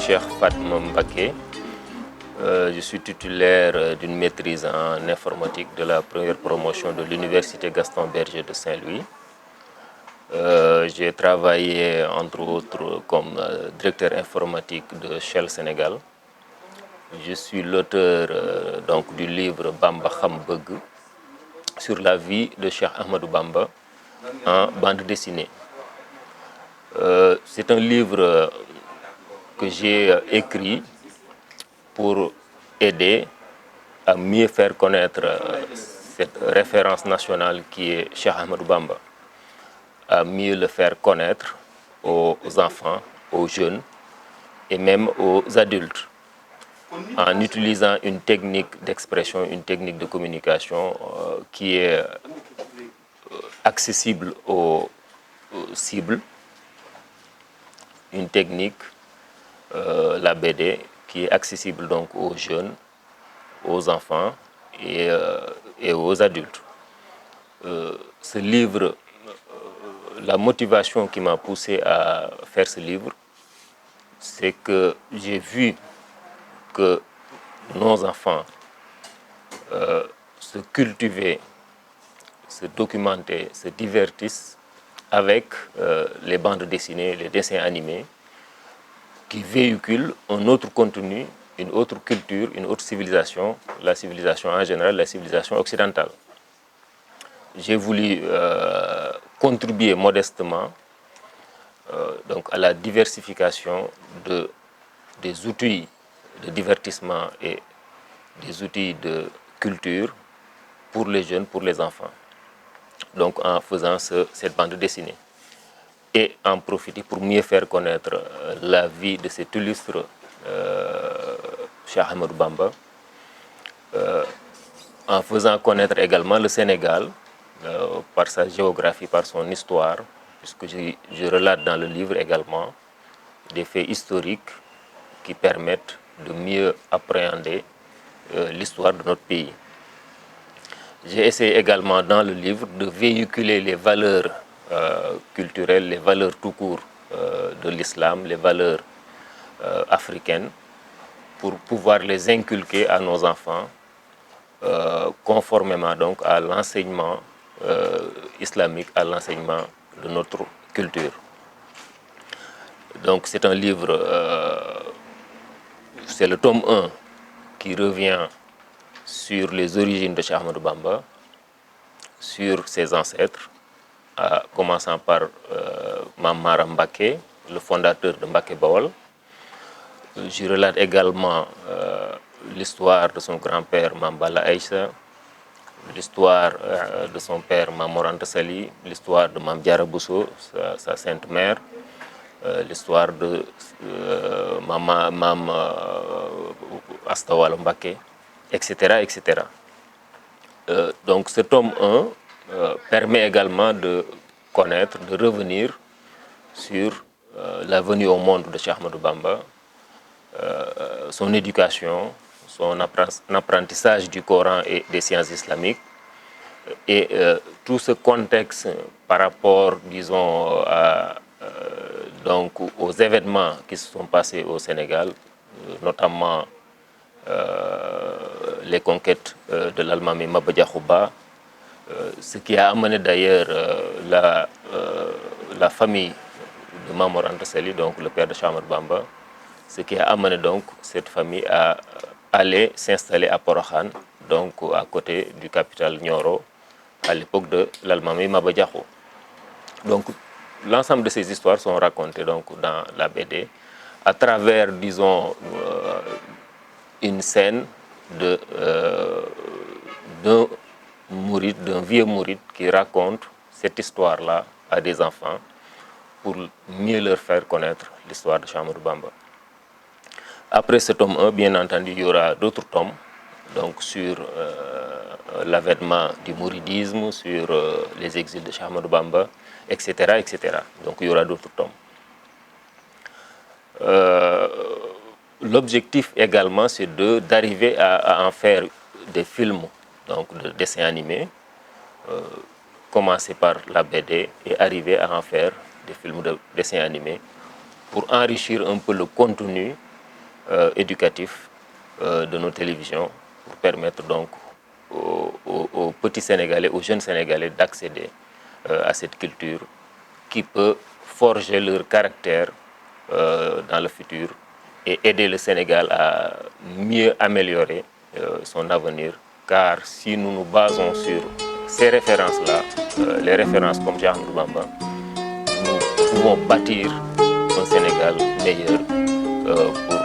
Cheikh Fatma Mbaké. Je suis titulaire d'une maîtrise en informatique de la première promotion de l'Université Gaston Berger de Saint-Louis. J'ai travaillé entre autres comme directeur informatique de Shell Sénégal. Je suis l'auteur donc du livre Bamba Xam Beug sur la vie de Cheikh Ahmadou Bamba en bande dessinée. C'est un livre que j'ai écrit pour aider à mieux faire connaître cette référence nationale qui est Cheikh Ahmadou Bamba, à mieux le faire connaître aux enfants, aux jeunes et même aux adultes, en utilisant une technique d'expression, une technique de communication qui est accessible aux cibles, une technique, la BD, qui est accessible donc aux jeunes, aux enfants et aux adultes. Ce livre, la motivation qui m'a poussé à faire ce livre, c'est que j'ai vu que nos enfants se cultivaient, se documentaient, se divertissent avec les bandes dessinées, les dessins animés, qui véhiculent un autre contenu, une autre culture, une autre civilisation, la civilisation en général, la civilisation occidentale. J'ai voulu contribuer modestement donc à la diversification des outils de divertissement et des outils de culture pour les jeunes, pour les enfants. Donc en faisant cette bande dessinée. Et en profiter pour mieux faire connaître la vie de cet illustre Cheikh Ahmadou Bamba, en faisant connaître également le Sénégal par sa géographie, par son histoire, puisque je relate dans le livre également des faits historiques qui permettent de mieux appréhender l'histoire de notre pays. J'ai essayé également dans le livre de véhiculer les valeurs culturelles, les valeurs tout court de l'islam, les valeurs africaines, pour pouvoir les inculquer à nos enfants conformément donc à l'enseignement islamique, à l'enseignement de notre culture. Donc c'est un livre, c'est le tome 1 qui revient sur les origines de Cheikh Ahmadou Bamba, sur ses ancêtres, commençant par Mame Maram Mbaké, le fondateur de Mbaké Bawol. Je relate également l'histoire de son grand-père Mame Balla Aïssa, l'histoire de son père Mame Mor Anta Sali, l'histoire de Mame Diarra Bousso, sa sainte mère, l'histoire de Mame Asta Walo Mbaké, etc. etc. Donc ce tome 1 permet également de connaître, de revenir sur la venue au monde de Cheikh Ahmadou Bamba, son éducation, son apprentissage du Coran et des sciences islamiques, et tout ce contexte par rapport, disons, donc aux événements qui se sont passés au Sénégal, notamment les conquêtes de l'Almami Maba Diakhou Ba, ce qui a amené d'ailleurs la famille de Mame Mor Anta Sali, donc le père de Cheikh Ahmadou Bamba, ce qui a amené donc cette famille à aller s'installer à Porokhane, donc à côté du capital Nioro, à l'époque de l'Almami Maba Diakhou. Donc l'ensemble de ces histoires sont racontées donc dans la BD à travers, disons, une scène d'un mouride, d'un vieux mouride qui raconte cette histoire-là à des enfants pour mieux leur faire connaître l'histoire de Cheikh Ahmadou Bamba. Après ce tome 1, bien entendu, il y aura d'autres tomes, donc sur l'avènement du mouridisme, sur les exils de Cheikh Ahmadou Bamba, etc., etc. Donc il y aura d'autres tomes. L'objectif également, c'est d'arriver à en faire des films, donc de dessins animés, commencer par la BD et arriver à en faire des films de dessins animés pour enrichir un peu le contenu éducatif de nos télévisions pour permettre donc aux petits Sénégalais, aux jeunes Sénégalais d'accéder à cette culture qui peut forger leur caractère dans le futur et aider le Sénégal à mieux améliorer son avenir. Car si nous nous basons sur ces références-là, les références comme Cheikh Ahmadou Bamba, nous pouvons bâtir un Sénégal meilleur pour